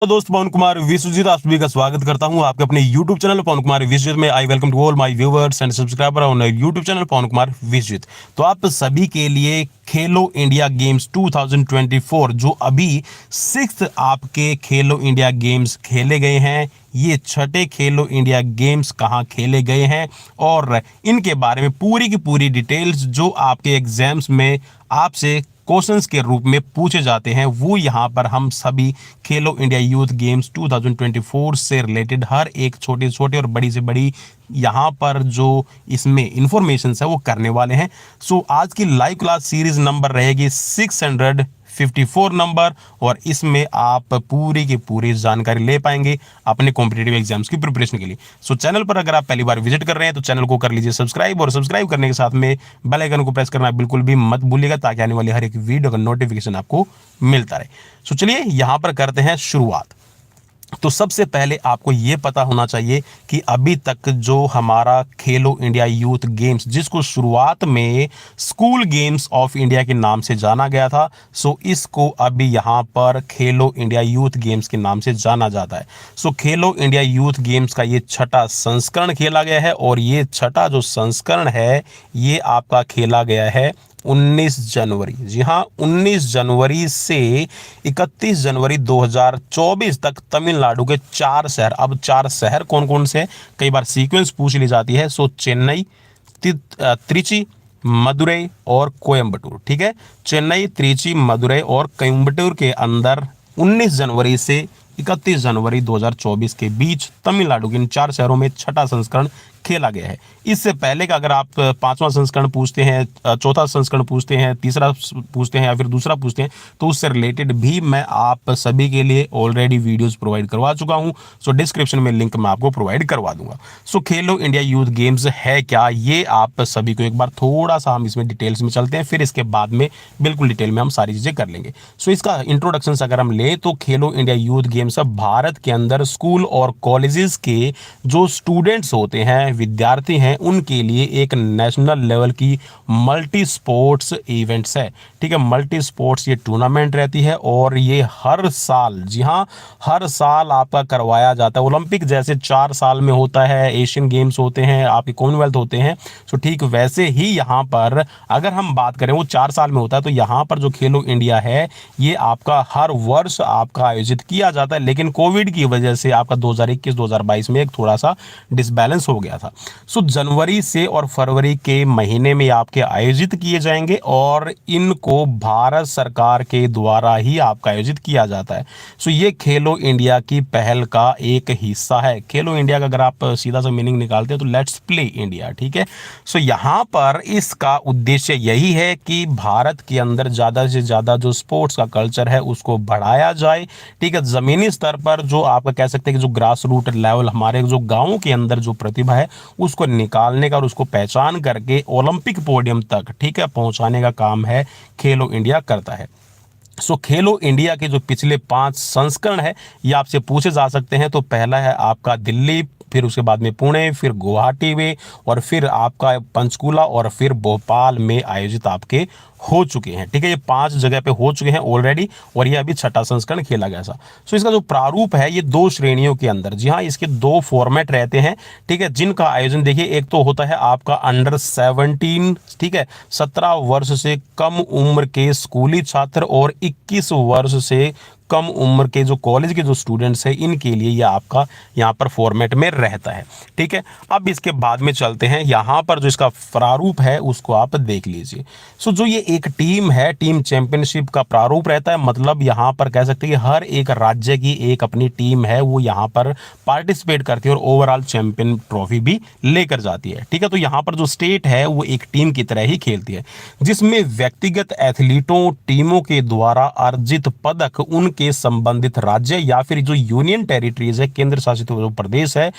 तो दोस्त पवन कुमार विश्वजीत आप सभी का स्वागत करता हूं आपके अपने YouTube चैनल पवन कुमार विश्वजीत में। I welcome to all my viewers and subscriber on YouTube channel Pawan Kumar Vishwajeet. तो आप सभी के लिए खेलो इंडिया गेम्स 2024 जो अभी 6th आपके खेलो इंडिया गेम्स खेले गए हैं, ये छठे खेलो इंडिया गेम्स कहाँ खेले गए हैं और इनके बारे में पूरी की पूरी डिटेल्स जो आपके एग्जाम्स में आपसे क्वेश्चंस के रूप में पूछे जाते हैं, वो यहाँ पर हम सभी खेलो इंडिया यूथ गेम्स 2024 से रिलेटेड हर एक छोटे छोटे और बड़ी से बड़ी यहाँ पर जो इसमें इंफॉर्मेशन है वो करने वाले हैं। सो आज की लाइव क्लास सीरीज नंबर रहेगी 654 नंबर और इसमें आप पूरी की पूरी जानकारी ले पाएंगे अपने कॉम्पिटिटिव एग्जाम्स की प्रिपरेशन के लिए। सो चैनल पर अगर आप पहली बार विजिट कर रहे हैं तो चैनल को कर लीजिए सब्सक्राइब और सब्सक्राइब करने के साथ में बेल आइकन को प्रेस करना बिल्कुल भी मत भूलिएगा ताकि आने वाली हर एक वीडियो का नोटिफिकेशन आपको मिलता रहे। सो चलिए यहाँ पर करते हैं शुरुआत। तो सबसे पहले आपको ये पता होना चाहिए कि अभी तक जो हमारा खेलो इंडिया यूथ गेम्स जिसको शुरुआत में स्कूल गेम्स ऑफ इंडिया के नाम से जाना गया था, सो इसको अभी यहाँ पर खेलो इंडिया यूथ गेम्स के नाम से जाना जाता है। सो खेलो इंडिया यूथ गेम्स का ये छठा संस्करण खेला गया है और ये छठा जो संस्करण है ये आपका खेला गया है 19 जनवरी, जी हाँ 19 जनवरी से 31 जनवरी 2024 तक तमिलनाडु के 4 शहर। अब 4 शहर कौन कौन से हैं, कई बार सीक्वेंस पूछ ली जाती है। सो चेन्नई, त्रिची, मदुरई और कोयम्बटूर। ठीक है, चेन्नई, त्रिची, मदुरई और कोयम्बटूर के अंदर 19 जनवरी से 31 जनवरी 2024 के बीच तमिलनाडु के इन 4 शहरों में छठा संस्करण खेला गया है। इससे पहले का अगर आप पांचवा संस्करण पूछते हैं, चौथा संस्करण पूछते हैं, तीसरा पूछते हैं या फिर दूसरा पूछते हैं तो उससे रिलेटेड भी मैं आप सभी के लिए ऑलरेडी वीडियोस प्रोवाइड करवा चुका हूं। सो डिस्क्रिप्शन में लिंक मैं आपको प्रोवाइड करवा दूंगा। सो खेलो इंडिया यूथ गेम्स है क्या, ये आप सभी को एक बार थोड़ा सा हम इसमें डिटेल्स में चलते हैं, फिर इसके बाद में बिल्कुल डिटेल में हम सारी चीजें कर लेंगे। सो इसका इंट्रोडक्शन अगर हम ले तो खेलो इंडिया यूथ गेम्स भारत के अंदर स्कूल और कॉलेजेस के जो स्टूडेंट्स होते हैं, विद्यार्थी हैं, उनके लिए एक नेशनल लेवल की मल्टी स्पोर्ट्स इवेंट्स है। ठीक है, मल्टी स्पोर्ट्स ये टूर्नामेंट रहती है और ये हर साल, जी हाँ हर साल आपका करवाया जाता है। ओलंपिक जैसे 4 साल में होता है, एशियन गेम्स होते हैं, आपके कॉमनवेल्थ होते हैं, तो ठीक वैसे ही यहाँ पर अगर हम बात करें वो 4 साल में होता है। तो यहाँ पर जो खेलो इंडिया है ये आपका हर वर्ष आपका आयोजित किया जाता है, लेकिन कोविड की वजह से आपका 2021-2022 में एक थोड़ा सा डिसबैलेंस हो गया था। सो जनवरी से और फरवरी के महीने में आपके आयोजित किए जाएंगे और इनको भारत सरकार के द्वारा ही आपका आयोजित किया जाता है। सो ये खेलो इंडिया की पहल का एक हिस्सा है। खेलो इंडिया का अगर आप सीधा सा मीनिंग निकालते हैं तो लेट्स प्ले इंडिया। ठीक है, सो यहाँ पर इसका उद्देश्य यही है कि भारत के अंदर ज़्यादा से ज़्यादा जो स्पोर्ट्स का कल्चर है उसको बढ़ाया जाए। ठीक है, ज़मीनी स्तर पर जो आपका कह सकते हैं कि जो ग्रास रूट लेवल हमारे जो गाँव के अंदर जो प्रतिभा है उसको निकालने का और उसको पहचान करके ओलंपिक पोडियम तक, ठीक है, पहुंचाने का काम है खेलो इंडिया करता है। सो खेलो इंडिया के जो पिछले 5 संस्करण है ये आपसे पूछे जा सकते हैं। तो पहला है आपका दिल्ली, फिर उसके बाद में पुणे, फिर गुवाहाटी में और फिर आपका पंचकुला और फिर भोपाल में आयोजित आपके हो चुके हैं। ठीक है, ये 5 जगह पे हो चुके हैं ऑलरेडी और ये अभी छठा संस्करण खेला गया था। सो इसका जो प्रारूप है ये 2 श्रेणियों के अंदर, जी हाँ इसके 2 फॉर्मेट रहते हैं। ठीक है, जिनका आयोजन देखिए, एक तो होता है आपका अंडर 17, ठीक है 17 वर्ष से कम उम्र के स्कूली छात्र और 21 वर्ष से कम उम्र के जो कॉलेज के जो स्टूडेंट्स हैं इनके लिए ये आपका यहाँ पर फॉर्मेट में रहता है। ठीक है, अब इसके बाद में चलते हैं, यहाँ पर जो इसका प्रारूप है उसको आप देख लीजिए। सो जो ये एक टीम है, टीम चैंपियनशिप का प्रारूप रहता है, मतलब यहाँ पर कह सकते हैं कि हर एक राज्य की एक अपनी टीम है, वो यहाँ पर पार्टिसिपेट करती है और ओवरऑल चैंपियन ट्रॉफी भी लेकर जाती है। ठीक है, तो यहाँ पर जो स्टेट है वो एक टीम की तरह ही खेलती है, जिसमें व्यक्तिगत एथलीटों टीमों के द्वारा अर्जित पदक उनके संबंधित राज्य या फिर जो यूनियन टेरिटरीज है, केंद्र शासित जो प्रदेश है,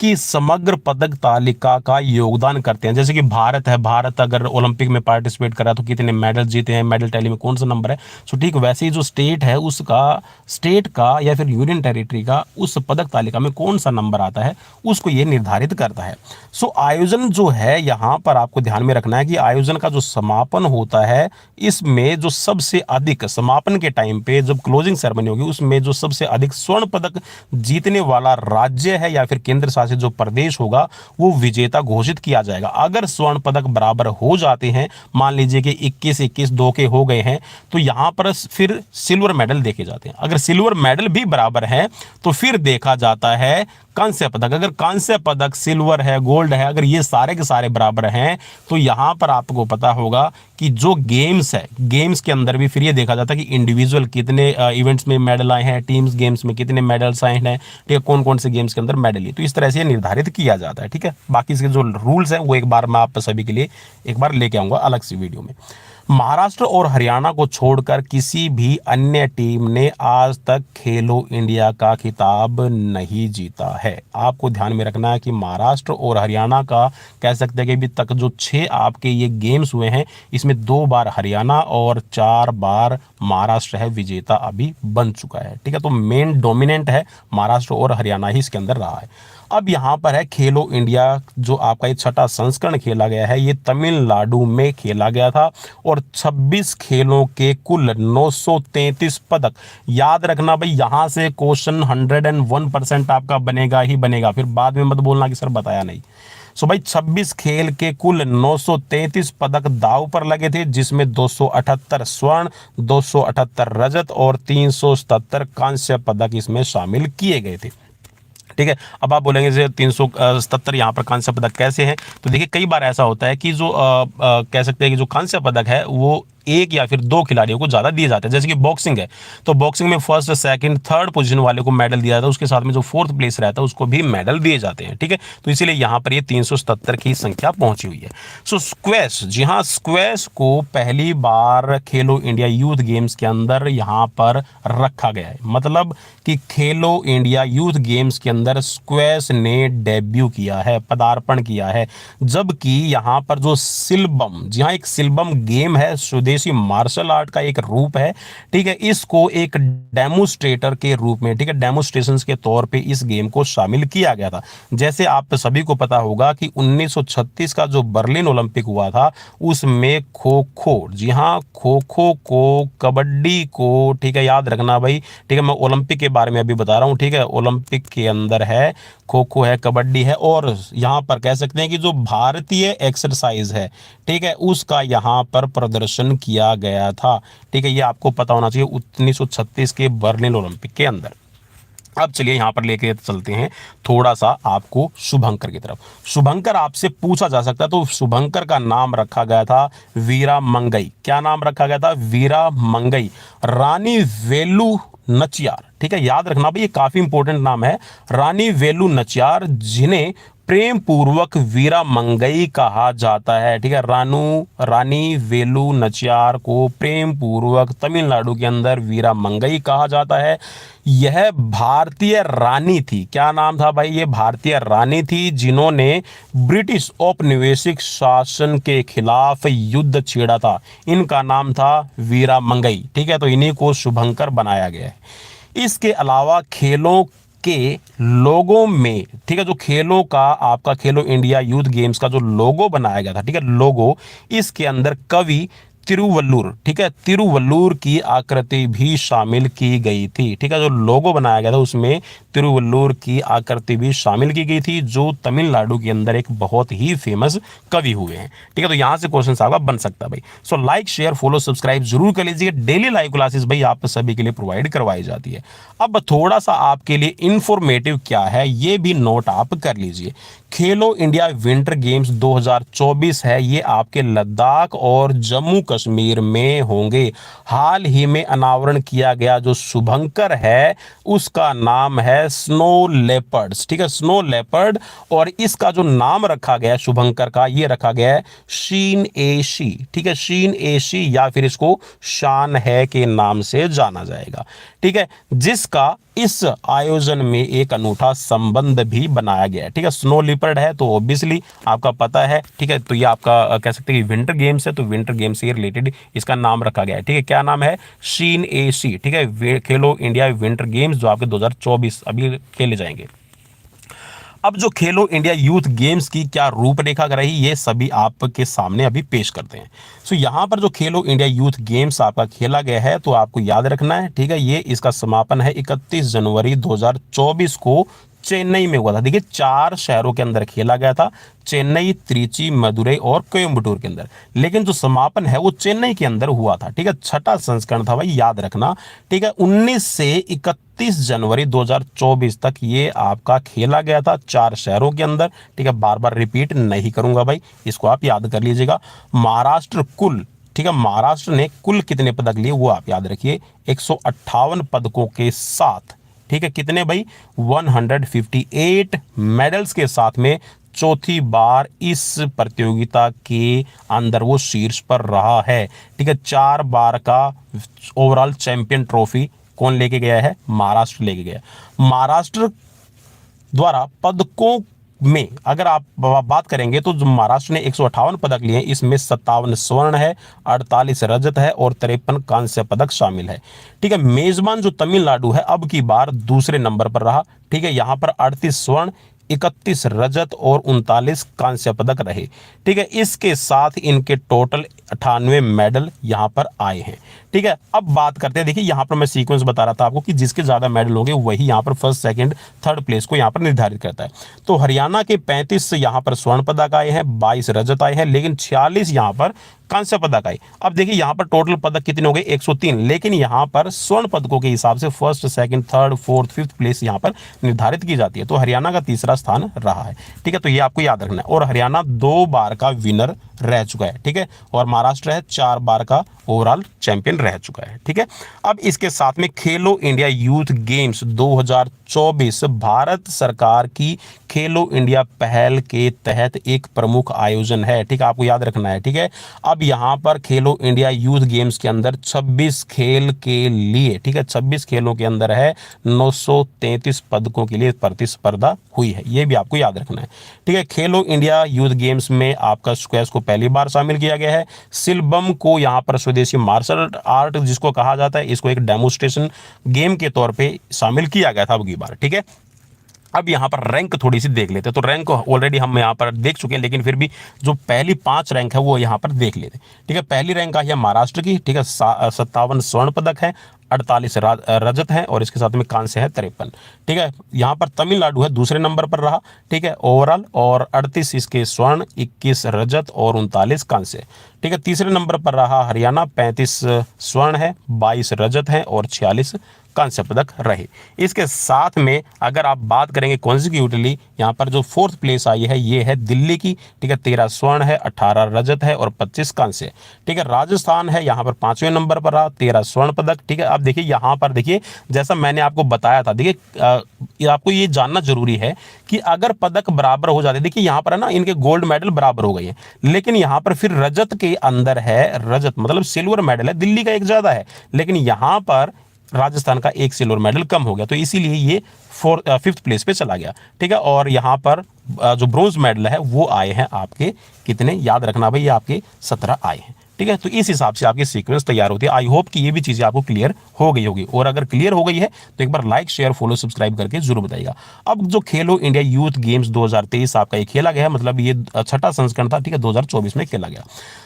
की समग्र पदक तालिका का योगदान करते हैं। जैसे कि भारत है, भारत अगर ओलंपिक में पार्टिसिपेट करा तो कितने मेडल जीते हैं, मेडल टैली में कौन सा नंबर है। सो ठीक वैसे ही जो स्टेट है उसका, स्टेट का या फिर यूनियन टेरिटरी का उस पदक तालिका में कौन सा नंबर आता है उसको ये निर्धारित करता है। सो आयोजन जो है यहाँ पर आपको ध्यान में रखना है कि आयोजन का जो समापन होता है इसमें जो सबसे अधिक समापन के टाइम पे जब क्लोजिंग सेरेमनी होगी उसमें जो सबसे अधिक स्वर्ण पदक जीतने वाला राज्य है या फिर केंद्र शासित जो प्रदेश होगा वो विजेता घोषित किया जाएगा। अगर स्वर्ण पदक बराबर हो जाते हैं, मान लीजिए कि 21-21 2 के हो गए हैं, तो यहां पर फिर सिल्वर मेडल देखे जाते हैं। अगर सिल्वर मेडल भी बराबर है तो फिर देखा जाता है कांस्य पदक। अगर कांस्य पदक, सिल्वर है, गोल्ड है, अगर ये सारे के सारे बराबर हैं तो यहां पर आपको पता होगा कि जो गेम्स है, गेम्स के अंदर भी फिर ये देखा जाता है कि इंडिविजुअल कितने इवेंट्स में मेडल आए हैं, टीम्स गेम्स में कितने मेडल्स आए हैं, ठीक है, कौन कौन से गेम्स के अंदर मेडल है। तो इस तरह से निर्धारित किया जाता है। ठीक है, बाकी इसके जो रूल्स हैं वो एक बार मैं आप सभी के लिए एक बार लेके आऊंगा अलग सी वीडियो में। महाराष्ट्र और हरियाणा को छोड़कर किसी भी अन्य टीम ने आज तक खेलो इंडिया का खिताब नहीं जीता है। आपको ध्यान में रखना है कि महाराष्ट्र और हरियाणा का कह सकते हैं कि अभी तक जो 6 आपके ये गेम्स हुए हैं इसमें 2 बार हरियाणा और 4 बार महाराष्ट्र है विजेता अभी बन चुका है। ठीक है, तो मेन डोमिनेंट है महाराष्ट्र और हरियाणा ही इसके अंदर रहा है। अब यहाँ पर है खेलो इंडिया, जो आपका ये 6ठा संस्करण खेला गया है, ये तमिलनाडु में खेला गया था और 26 खेलों के कुल 933 पदक। याद रखना भाई, यहाँ से क्वेश्चन 101% आपका बनेगा ही बनेगा, फिर बाद में मत बोलना कि सर बताया नहीं। सो भाई 26 खेल के कुल 933 पदक दाव पर लगे थे, जिसमें 278 स्वर्ण, 278 रजत और 377 कांस्य पदक इसमें शामिल किए गए थे। ठीक है, अब आप बोलेंगे जैसे 377 यहाँ पर कांस्य पदक कैसे हैं, तो देखिए कई बार ऐसा होता है कि जो कह सकते हैं कि जो कांस्य पदक है वो एक या फिर 2 खिलाड़ियों को ज्यादा दिए जाते हैं। जैसे कि बॉक्सिंग है तो बॉक्सिंग में फर्स्ट, सेकंड, थर्ड पोजीशन वाले को मेडल दिया जाता है, उसके साथ में जो 4th प्लेस रहता है उसको भी मेडल दिए जाते हैं। ठीक है, तो इसीलिए यहाँ पर ये 377 की संख्या पहुंची हुई है। सो स्क्वैश, जी हाँ, स्क्वैश को पहली बार खेलो इंडिया यूथ गेम्स के अंदर यहाँ पर रखा गया है। मतलब कि खेलो इंडिया यूथ गेम्स के अंदर स्क्वैश ने डेब्यू किया है, पदार्पण किया है। जबकि यहाँ पर जो सिलबम, जी हाँ, एक सिलबम गेम है, स्वदेशी मार्शल आर्ट का एक रूप है। ठीक है, इसको एक डेमोस्ट्रेटर के रूप में, ठीक है, डेमोस्ट्रेशंस के तौर पे इस गेम को शामिल किया गया था। जैसे आप सभी को पता होगा कि 1936 का जो बर्लिन ओलंपिक हुआ था उसमें खो खो, जी हाँ, खो खो को, कबड्डी को, ठीक है, याद रखना भाई। ठीक है, मैं ओलंपिक के बारे में अभी बता रहा हूँ। ठीक है, ओलंपिक के अंदर है खो खो है, कबड्डी है, और यहाँ पर कह सकते हैं कि जो भारतीय एक्सरसाइज है, ठीक है, उसका यहाँ पर प्रदर्शन किया गया था। ठीक है, ये आपको पता होना चाहिए 1936 के बर्लिन ओलंपिक के अंदर। अब चलिए यहाँ पर लेके चलते हैं थोड़ा सा आपको शुभंकर की तरफ। शुभंकर आपसे पूछा जा सकता है, तो शुभंकर का नाम रखा गया था वीरा मंगई। क्या नाम रखा गया था? वीरा मंगई। रानी वेलु नचियार, ठीक है, याद रखना भाई, ये काफी इंपॉर्टेंट नाम है, रानी वेलु नचियार, जिन्हें प्रेम पूर्वक वीरा मंगई कहा जाता है। ठीक है, रानी वेलु नचियार को प्रेम पूर्वक तमिलनाडु के अंदर वीरा मंगई कहा जाता है। यह भारतीय रानी थी। क्या नाम था भाई? ये भारतीय रानी थी जिन्होंने ब्रिटिश औपनिवेशिक शासन के खिलाफ युद्ध छेड़ा था। इनका नाम था वीरा मंगई। ठीक है, तो इन्हीं को शुभंकर बनाया गया है। इसके अलावा खेलों के लोगों में, ठीक है, जो खेलों का आपका खेलो इंडिया यूथ गेम्स का जो लोगो बनाया गया था, ठीक है, लोगो, इसके अंदर कवि तिरुवल्लुर, ठीक है, तिरुवल्लुर की आकृति भी शामिल की गई थी। ठीक है, जो लोगो बनाया गया था उसमें तिरुवल्लुर की आकृति भी शामिल की गई थी, जो तमिलनाडु के अंदर एक बहुत ही फेमस कवि हुए हैं। ठीक है, तो यहां से क्वेश्चन आपका बन सकता है भाई। So like, share, follow, subscribe जरूर कर लीजिए। डेली लाइव क्लासेस भाई आप सभी के लिए प्रोवाइड करवाई जाती है। अब थोड़ा सा आपके लिए इंफॉर्मेटिव क्या है ये भी नोट आप कर लीजिए। खेलो इंडिया विंटर गेम्स 2024 है, ये आपके लद्दाख और जम्मू कश्मीर में होंगे। हाल ही में अनावरण किया गया जो शुभंकर है उसका नाम है स्नो लेपर्ड्स। ठीक है, स्नो लेपर्ड, और इसका जो नाम रखा गया है शुभंकर का, ये रखा गया है शीन ए शी। ठीक है, शीन ए शी, या फिर इसको शान है के नाम से जाना जाएगा। ठीक है, जिसका इस आयोजन में एक अनूठा संबंध भी बनाया गया है। ठीक है, स्नो लिपर्ड है तो ऑब्वियसली आपका पता है। ठीक है, तो ये आपका कह सकते हैं कि विंटर गेम्स है, तो विंटर गेम्स से रिलेटेड इसका नाम रखा गया है। ठीक है, क्या नाम है? शीन ए सी। ठीक है, खेलो इंडिया विंटर गेम्स जो आपके 2024 अभी खेले जाएंगे। अब जो खेलो इंडिया यूथ गेम्स की क्या रूपरेखा रही, ये सभी आपके सामने अभी पेश करते हैं। सो यहाँ पर जो खेलो इंडिया यूथ गेम्स आपका खेला गया है, तो आपको याद रखना है, ठीक है, ये इसका समापन है 31 जनवरी 2024 को चेन्नई में हुआ था। देखिए 4 शहरों के अंदर खेला गया था, चेन्नई, त्रिची, मदुरई और कोयम्बटूर के अंदर, लेकिन जो समापन है वो चेन्नई के अंदर हुआ था। ठीक है, छठा संस्करण था भाई, याद रखना। ठीक है, 19 से 31 जनवरी 2024 तक ये आपका खेला गया था 4 शहरों के अंदर। ठीक है, बार बार रिपीट नहीं करूंगा भाई, इसको आप याद कर लीजिएगा। महाराष्ट्र कुल, ठीक है, महाराष्ट्र ने कुल कितने पदक लिए वो आप याद रखिए, 158 पदकों के साथ। ठीक है, कितने भाई, 158 मेडल्स के साथ में चौथी बार इस प्रतियोगिता के अंदर वो शीर्ष पर रहा है। ठीक है, 4 बार का ओवरऑल चैंपियन ट्रॉफी कौन लेके गया है, महाराष्ट्र लेके गया। महाराष्ट्र द्वारा पदकों में अगर आप बात करेंगे तो जो महाराष्ट्र ने 158 पदक लिए हैं, इसमें 57 स्वर्ण है, 48 रजत है और 53 कांस्य पदक शामिल है। ठीक है, मेजबान जो तमिलनाडु है अब की बार दूसरे नंबर पर रहा। ठीक है, यहां पर 38 स्वर्ण, 31 रजत और 39 कांस्य पदक रहे। ठीक है, इसके साथ इनके टोटल 98 मेडल यहां पर आए हैं। ठीक है, अब बात करते हैं, देखिए यहां पर मैं सीक्वेंस बता रहा था आपको कि जिसके ज्यादा मेडल होंगे वही यहां पर फर्स्ट, सेकंड, थर्ड प्लेस को यहां पर निर्धारित करता है। तो हरियाणा के 35 यहां पर स्वर्ण पदक आए हैं, 22 रजत आए हैं, लेकिन 46 यहां पर कांस्य पदक आए। अब देखिए यहां पर टोटल पदक कितने हो गए, 103, लेकिन यहां पर स्वर्ण पदकों के हिसाब से first, second, third, fourth, fifth place यहां पर निर्धारित की जाती है। तो हरियाणा का तीसरा स्थान रहा है। ठीक है, तो ये आपको याद रखना है। और हरियाणा 2 बार का विनर रह चुका है। ठीक है, और महाराष्ट्र है 4 बार का ओवरऑल चैंपियन रह चुका है। ठीक है, अब इसके साथ में खेलो इंडिया यूथ गेम्स 2024 भारत सरकार की खेलो इंडिया पहल के तहत एक प्रमुख आयोजन है। ठीक है, आपको याद रखना है। ठीक है, अब यहां पर खेलो इंडिया यूथ गेम्स के अंदर 26 खेल के लिए, ठीक है, 26 खेलों के अंदर है 933 पदकों के लिए प्रतिस्पर्धा हुई है, ये भी आपको याद रखना है। ठीक है, खेलो इंडिया यूथ गेम्स में आपका स्क्वैश को पहली बार शामिल किया गया है। सिलबम को यहां पर स्वदेशी मार्शल आर्ट जिसको कहा जाता है, इसको एक डेमोस्ट्रेशन गेम के तौर पे शामिल किया गया था अब की बार। ठीक है, अब यहाँ पर रैंक थोड़ी सी देख लेते हैं। तो रैंक ऑलरेडी हम यहाँ पर देख चुके हैं, लेकिन फिर भी जो पहली 5 रैंक है वो यहाँ पर देख लेते हैं। ठीक है, पहली रैंक आई है महाराष्ट्र की। ठीक है, 57 स्वर्ण पदक है, 48 रजत है और इसके साथ में कांस्य है 53। ठीक है, यहाँ पर तमिलनाडु है दूसरे नंबर पर रहा। ठीक है, ओवरऑल, और 38 इसके स्वर्ण, 21 रजत और 39 कांस्य। ठीक है, तीसरे नंबर पर रहा हरियाणा, 35 स्वर्ण है, 22 रजत है और 46 कांस्य पदक रहे। इसके साथ में अगर आप बात करेंगे कॉन्जिक्यूटिवली, यहाँ पर जो 4th प्लेस आई है ये है दिल्ली की। ठीक है, 13 स्वर्ण है, 18 रजत है और 25 कांस्य। ठीक है, राजस्थान है यहाँ पर 5वें नंबर पर रहा, 13 स्वर्ण पदक। ठीक है, अब देखिए यहाँ पर देखिए जैसा मैंने आपको बताया था, देखिए आपको ये जानना जरूरी है कि अगर पदक बराबर हो जाते, देखिए यहाँ पर है ना इनके गोल्ड मेडल बराबर हो गए हैं, लेकिन यहाँ पर फिर रजत के अंदर है, रजत मतलब सिल्वर मेडल है, दिल्ली का एक ज्यादा है, लेकिन यहाँ पर राजस्थान का एक सिल्वर मेडल कम हो गया, तो इसीलिए ये 5th प्लेस पे चला गया। ठीक है, और यहाँ पर जो ब्रोंज मेडल है वो आए हैं आपके कितने, याद रखना भाई, ये आपके 17 आए हैं। ठीक है, तो इस हिसाब से आपकी सीक्वेंस तैयार होती है। आई होप कि ये भी चीजें आपको क्लियर हो गई होगी, और अगर क्लियर हो गई है तो एक बार लाइक, शेयर, फॉलो, सब्सक्राइब करके जरूर बताइएगा। अब जो खेलो इंडिया यूथ गेम्स 2023 आपका ये खेला गया है, मतलब ये छठा संस्करण था। ठीक है, 2024 में खेला गया।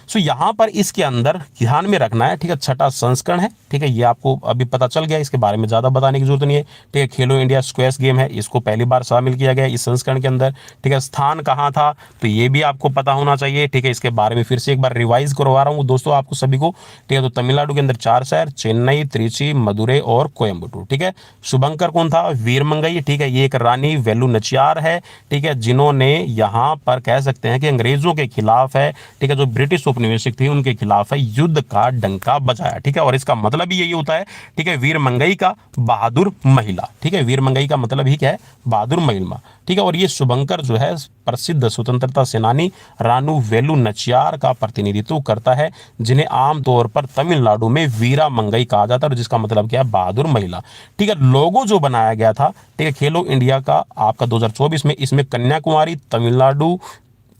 सो यहाँ पर इसके अंदर ध्यान में रखना है, ठीक है, छठा संस्करण है। ठीक है, ये आपको अभी पता चल गया, इसके बारे में ज्यादा बताने की जरूरत नहीं है। ठीक है, खेलो इंडिया स्क्वैश गेम है, इसको पहली बार शामिल किया गया इस संस्करण के अंदर। ठीक है, स्थान कहाँ था तो ये भी आपको पता होना चाहिए। ठीक है, इसके बारे में फिर से एक बार रिवाइज करवा रहा हूँ दोस्तों आपको सभी को। ठीक है, तो तमिलनाडु के अंदर 4 शहर, चेन्नई, त्रिची, मदुरई और कोयम्बटूर। ठीक है, शुभंकर कौन था, वीरमंगई। ठीक है, ये एक रानी वेलु नचियार है। ठीक है, जिन्होंने यहाँ पर कह सकते हैं कि अंग्रेजों के खिलाफ है, ठीक है, जो ब्रिटिश औपनिवेशिक थे उनके खिलाफ है, युद्ध का डंका बजाया। ठीक है, और इसका मतलब भी यही होता है। ठीक है, वीरमंगई का बहादुर महिला। ठीक है, वीरमंगई का मतलब ही क्या है, बहादुर महिला। ठीक है, और ये शुभंकर जो है प्रसिद्ध स्वतंत्रता सेनानी रानू वेलु नचियार का प्रतिनिधित्व करता है, जिन्हें आमतौर पर तमिलनाडु में वीरा मंगई कहा जाता है, जिसका मतलब क्या है, बहादुर महिला। ठीक है, लोगो जो बनाया गया था, ठीक है, खेलो इंडिया का आपका 2024 में, इसमें कन्याकुमारी तमिलनाडु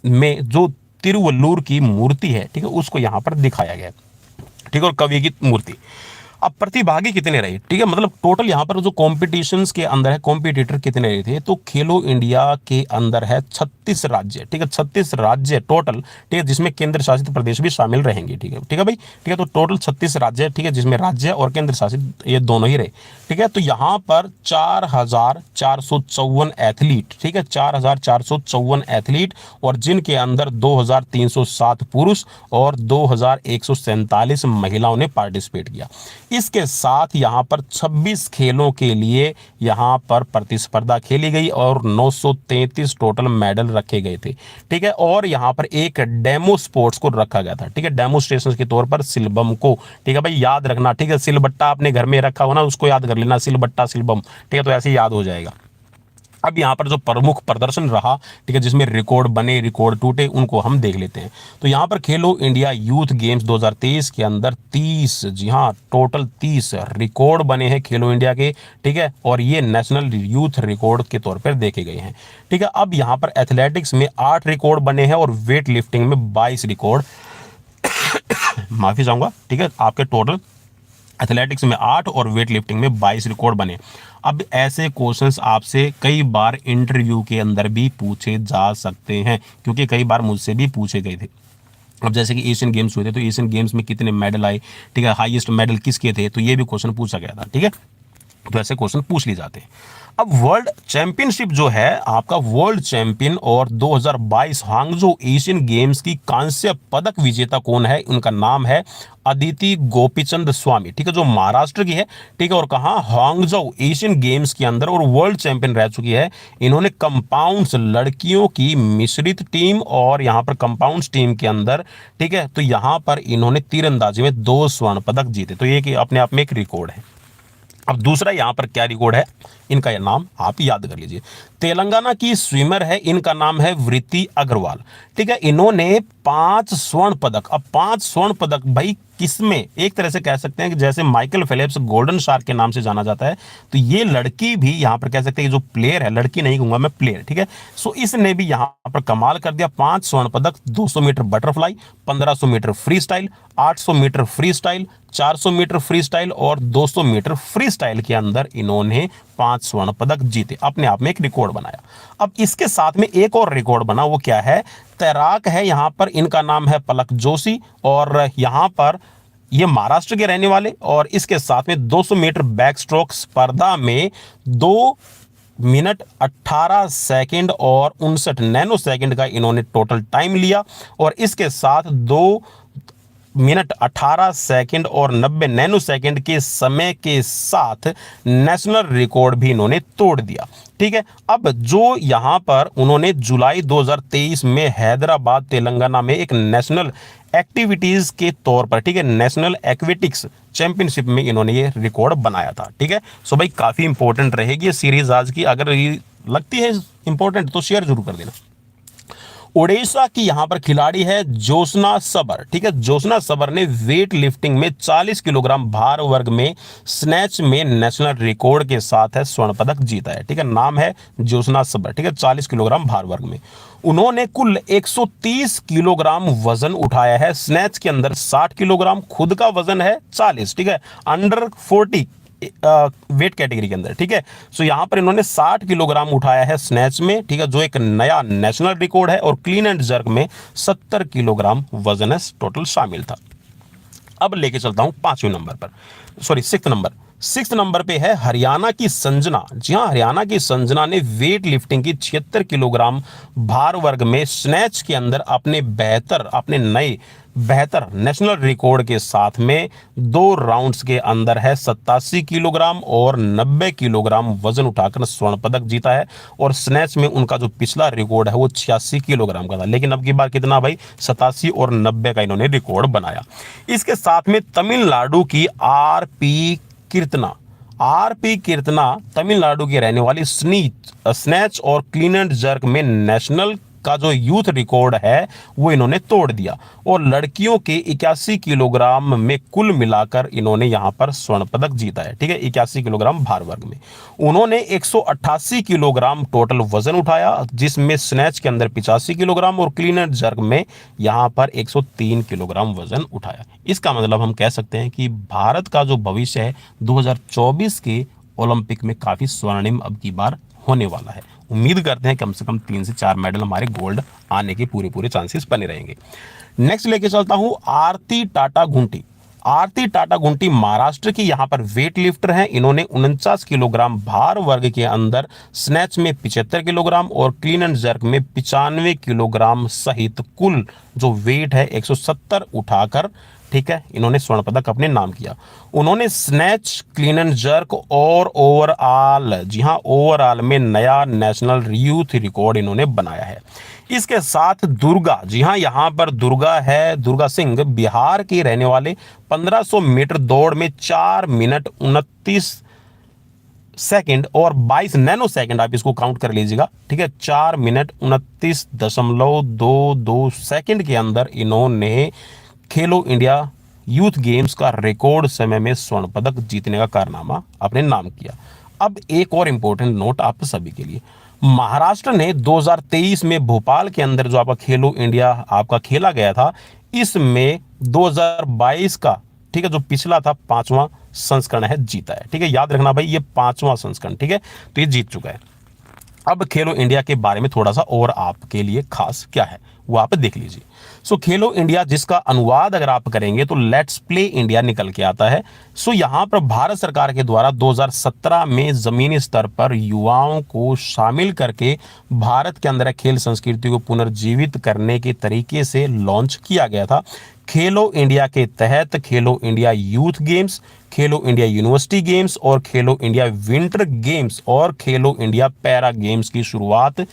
में जो तिरुवल्लुर की मूर्ति है, ठीक है, उसको यहाँ पर दिखाया गया। ठीक है, और कवि की मूर्ति। अब प्रतिभागी कितने रहे, ठीक है, मतलब टोटल यहाँ पर जो कॉम्पिटिशन्स के अंदर है कॉम्पिटिटर कितने रहे थे, तो खेलो इंडिया के अंदर है 36 राज्य, ठीक है, 36 राज्य टोटल, ठीक है, जिसमें केंद्र शासित प्रदेश भी शामिल रहेंगे, ठीक है भाई, ठीक है, तो टोटल 36 राज्य, ठीक है, जिसमें राज्य और केंद्र शासित ये दोनों ही रहे, ठीक है। तो यहाँ पर 4,454 एथलीट, ठीक है, 4,454 एथलीट, और जिनके अंदर 2,307 पुरुष और 2,147 महिलाओं ने पार्टिसिपेट किया। इसके साथ यहाँ पर 26 खेलों के लिए यहाँ पर प्रतिस्पर्धा खेली गई और 933 टोटल मेडल रखे गए थे, ठीक है, और यहाँ पर एक डेमो स्पोर्ट्स को रखा गया था, ठीक है, डेमोस्ट्रेशन के तौर पर सिलबम को, ठीक है भाई, याद रखना, ठीक है, सिलबट्टा आपने घर में रखा हो ना, उसको याद कर लेना, सिलबट्टा सिलबम, ठीक है, तो ऐसे ही याद हो जाएगा। अब यहाँ पर जो प्रमुख प्रदर्शन रहा, ठीक है, जिसमें रिकॉर्ड बने रिकॉर्ड टूटे, उनको हम देख लेते हैं। तो यहाँ पर खेलो इंडिया यूथ गेम्स 2023 के अंदर 30, जी हाँ, टोटल 30 रिकॉर्ड बने हैं खेलो इंडिया के, ठीक है, और ये नेशनल यूथ रिकॉर्ड के तौर पर देखे गए हैं, ठीक है। अब यहाँ पर एथलेटिक्स में 8 रिकॉर्ड बने हैं और वेट लिफ्टिंग में 22 रिकॉर्ड माफी चाहूंगा, ठीक है, आपके टोटल एथलेटिक्स में 8 और वेट लिफ्टिंग में 22 रिकॉर्ड बने। अब ऐसे क्वेश्चंस आपसे कई बार इंटरव्यू के अंदर भी पूछे जा सकते हैं, क्योंकि कई बार मुझसे भी पूछे गए थे। अब जैसे कि एशियन गेम्स हुए थे, तो एशियन गेम्स में कितने मेडल आए, ठीक है, हाईएस्ट मेडल किसके थे, तो ये भी क्वेश्चन पूछा गया था, ठीक है, तो ऐसे क्वेश्चन पूछ लिए जाते हैं। अब वर्ल्ड चैंपियनशिप जो है आपका, वर्ल्ड चैंपियन और 2022 हांगझो एशियन गेम्स की कांस्य पदक विजेता कौन है, उनका नाम है अदिति गोपीचंद स्वामी, ठीक है, जो महाराष्ट्र की है, ठीक है, और कहाँ, हांगझो एशियन गेम्स के अंदर, और वर्ल्ड चैंपियन रह चुकी है। इन्होंने कंपाउंड्स लड़कियों की मिश्रित टीम और यहाँ पर कंपाउंड्स टीम के अंदर, ठीक है, तो यहाँ पर इन्होंने तीरंदाजी में 2 स्वर्ण पदक जीते, तो ये अपने आप में एक रिकॉर्ड है। अब दूसरा यहाँ पर क्या रिकॉर्ड है, इनका नाम आप याद कर लीजिए। तेलंगाना की स्विमर है, इनका नाम है वृत्ति अग्रवाल, ठीक है, इन्होंने 5 स्वर्ण पदक। अब 5 स्वर्ण पदक भाई किसमें, एक तरह से कह सकते हैं कि जैसे माइकल फेलिप्स गोल्डन शार्क के नाम से जाना जाता है, तो ये लड़की भी यहाँ पर कह सकते हैं, जो प्लेयर है, लड़की नहीं कहूंगा मैं, प्लेयर, ठीक है, सो इसने भी यहाँ पर कमाल कर दिया। 5 स्वर्ण पदक, 200 metre butterfly, 1500 metre freestyle, 800 metre freestyle, 400 metre freestyle और 200 मीटर फ्री स्टाइल के अंदर इन्होंने 5 स्वर्ण पदक जीते, अपने आप में एक रिकॉर्ड बनाया। अब इसके साथ में एक और रिकॉर्ड बना, वो क्या है, तैराक है यहाँ पर, इनका नाम है पलक जोशी, और यहाँ पर ये महाराष्ट्र के रहने वाले, और इसके साथ में 200 मीटर बैक स्ट्रोक स्पर्धा में 2 मिनट 18 सेकंड और 59 नैनो सेकंड का इन्होंने टोटल टाइम लिया, और इसके साथ 2 मिनट 18 सेकंड और 90 नैनो सेकंड के समय के साथ नेशनल रिकॉर्ड भी इन्होंने तोड़ दिया, ठीक है। अब जो यहाँ पर उन्होंने जुलाई 2023 में हैदराबाद तेलंगाना में एक नेशनल एक्टिविटीज के तौर पर, ठीक है, नेशनल एक्वेटिक्स चैंपियनशिप में इन्होंने ये रिकॉर्ड बनाया था, ठीक है। सो भाई काफी इंपॉर्टेंट रहेगी ये सीरीज आज की, अगर ये लगती है इंपॉर्टेंट तो शेयर जरूर कर देना। ओडिशा की यहां पर खिलाड़ी है ज्योत्सना सबर, ठीक है, ज्योत्सना सबर ने वेट लिफ्टिंग में 40 किलोग्राम भार वर्ग में स्नैच में नेशनल रिकॉर्ड के साथ है स्वर्ण पदक जीता है, ठीक है, नाम है ज्योत्सना सबर, ठीक है, 40 किलोग्राम भार वर्ग में उन्होंने कुल 130 किलोग्राम वजन उठाया है। स्नैच के अंदर 60 किलोग्राम, खुद का वजन है 40, ठीक है, अंडर 40 वेट कैटेगरी के अंदर, ठीक है। सो यहां पर इन्होंने 60 किलोग्राम उठाया है स्नैच में, ठीक है, जो एक नया नेशनल रिकॉर्ड है, और क्लीन एंड जर्क में 70 किलोग्राम वजन टोटल शामिल था। अब लेके चलता हूं 5वें नंबर पर, सॉरी 6th नंबर पे है हरियाणा की संजना। जी हाँ, हरियाणा की संजना ने वेट लिफ्टिंग की 76 किलोग्राम भार वर्ग में स्नैच के अंदर अपने नए बेहतर नेशनल रिकॉर्ड के साथ में 2 राउंड्स के अंदर है 87 किलोग्राम और 90 किलोग्राम वजन उठाकर स्वर्ण पदक जीता है। और स्नैच में उनका जो पिछला रिकॉर्ड है वो 86 किलोग्राम का था, लेकिन अब की बार कितना भाई 87 और 90 का इन्होंने रिकॉर्ड बनाया। इसके साथ में तमिलनाडु की आरपी कीर्तना तमिलनाडु की रहने वाली स्नैच और क्लीन एंड जर्क में नेशनल का जो यूथ रिकॉर्ड है वो इन्होंने तोड़ दिया और लड़कियों के 81 किलोग्राम में कुल मिलाकर इन्होंने यहां पर स्वर्ण पदक जीता है। ठीक है, 81 किलोग्राम भार वर्ग में उन्होंने 188 किलोग्राम टोटल वजन उठाया, जिसमें स्नैच के अंदर 85 किलोग्राम और क्लीन एंड जर्क में यहां पर 103 किलोग्राम वजन उठाया। इसका मतलब हम कह सकते हैं कि भारत का जो भविष्य है 2024 के ओलंपिक में काफी स्वर्णिम अब की बार होने वाला है। उम्मीद करते हैं कम से कम 3 से 4 मेडल हमारे गोल्ड आने के पूरे चांसेस बने रहेंगे। नेक्स्ट लेके चलता हूं आरती टाटा घुंटी। आरती टाटा घुंटी महाराष्ट्र की यहां पर वेट लिफ्टर हैं। इन्होंने 49 किलोग्राम भार वर्ग के अंदर स्नैच में 75 किलोग्राम और क्लीन एंड जर्क में 95 किलोग्राम सहित कुल जो वेट है 170 उठाकर, ठीक है, इन्होंने स्वर्ण पदक अपने नाम किया। उन्होंने स्नैच, क्लीन एंड जर्क और ओवरऑल, जी हां, ओवरऑल में नया नेशनल यूथ रिकॉर्ड इन्होंने बनाया है। इसके साथ दुर्गा, जी हां, यहां पर दुर्गा है, दुर्गा सिंह बिहार के रहने वाले 1500 मीटर दौड़ में 4 मिनट 29 सेकंड और 22 नैनो सेकंड, आप इसको काउंट कर लीजिएगा। ठीक है, 4 मिनट 29.22 सेकंड के अंदर इन्होंने खेलो इंडिया यूथ गेम्स का रिकॉर्ड समय में स्वर्ण पदक जीतने का कारनामा अपने नाम किया। अब एक और इंपॉर्टेंट नोट आप सभी के लिए, महाराष्ट्र ने 2023 में भोपाल के अंदर जो आपका खेलो इंडिया आपका खेला गया था, इसमें 2022 का, ठीक है, जो पिछला था 5वां संस्करण है, जीता है। ठीक है, याद रखना भाई, ये 5वां संस्करण, ठीक है, तो ये जीत चुका है। अब खेलो इंडिया के बारे में थोड़ा सा और आपके लिए खास क्या है वो आप देख लीजिए। सो खेलो इंडिया, जिसका अनुवाद अगर आप करेंगे तो लेट्स प्ले इंडिया निकल के आता है। सो यहां पर भारत सरकार के द्वारा 2017 में जमीनी स्तर पर युवाओं को शामिल करके भारत के अंदर खेल संस्कृति को पुनर्जीवित करने के तरीके से लॉन्च किया गया था। खेलो इंडिया के तहत खेलो इंडिया यूथ गेम्स, खेलो इंडिया यूनिवर्सिटी गेम्स और खेलो इंडिया विंटर गेम्स और खेलो इंडिया पैरा गेम्स की शुरुआत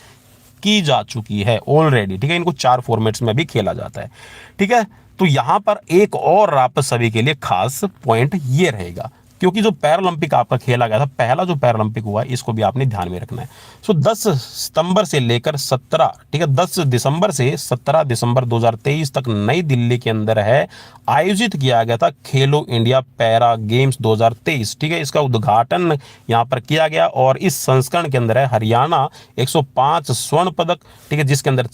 की जा चुकी है ऑलरेडी। ठीक है, इनको 4 फॉर्मेट्स में भी खेला जाता है। ठीक है, तो यहां पर एक और आप सभी के लिए खास पॉइंट ये रहेगा, क्योंकि जो पैरालंपिक आपका खेला गया था, पहला जो पैरालंपिक हुआ, इसको भी आपने ध्यान में रखना है। सो 10 सितंबर से लेकर 17, ठीक है, 10 दिसंबर से 17 दिसंबर 2023 तक नई दिल्ली के अंदर है आयोजित किया गया था खेलो इंडिया पैरा गेम्स 2023। ठीक है, इसका उद्घाटन यहां पर किया गया और इस संस्करण के अंदर है हरियाणा 105 स्वर्ण पदक, ठीक है, जिसके अंदर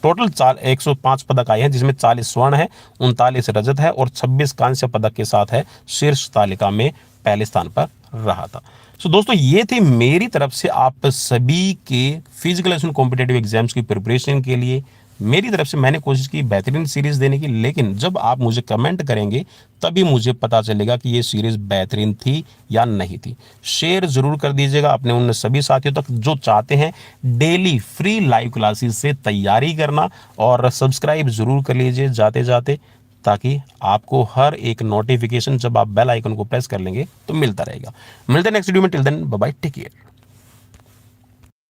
टोटल 105 पदक आए हैं, जिसमें 40 स्वर्ण है, 39 रजत है और 26 कांस्य पदक के साथ है शीर्ष तालिका में पहले स्थान पर रहा था। सो दोस्तों, ये थी मेरी तरफ से आप सभी के फिजिकल एजुकेशन कॉम्पिटिटिव एग्जाम्स की प्रिपरेशन के लिए मेरी तरफ से मैंने कोशिश की बेहतरीन सीरीज देने की, लेकिन जब आप मुझे कमेंट करेंगे तभी मुझे पता चलेगा कि ये सीरीज बेहतरीन थी या नहीं थी। शेयर जरूर कर दीजिएगा अपने उन सभी साथियों तक जो चाहते हैं डेली फ्री लाइव क्लासेस से तैयारी करना, और सब्सक्राइब जरूर कर लीजिए जाते जाते, ताकि आपको हर एक नोटिफिकेशन जब आप बेल आइकन को प्रेस कर लेंगे तो मिलता रहेगा। मिलते हैं नेक्स्ट वीडियो में, till then bye bye, take care.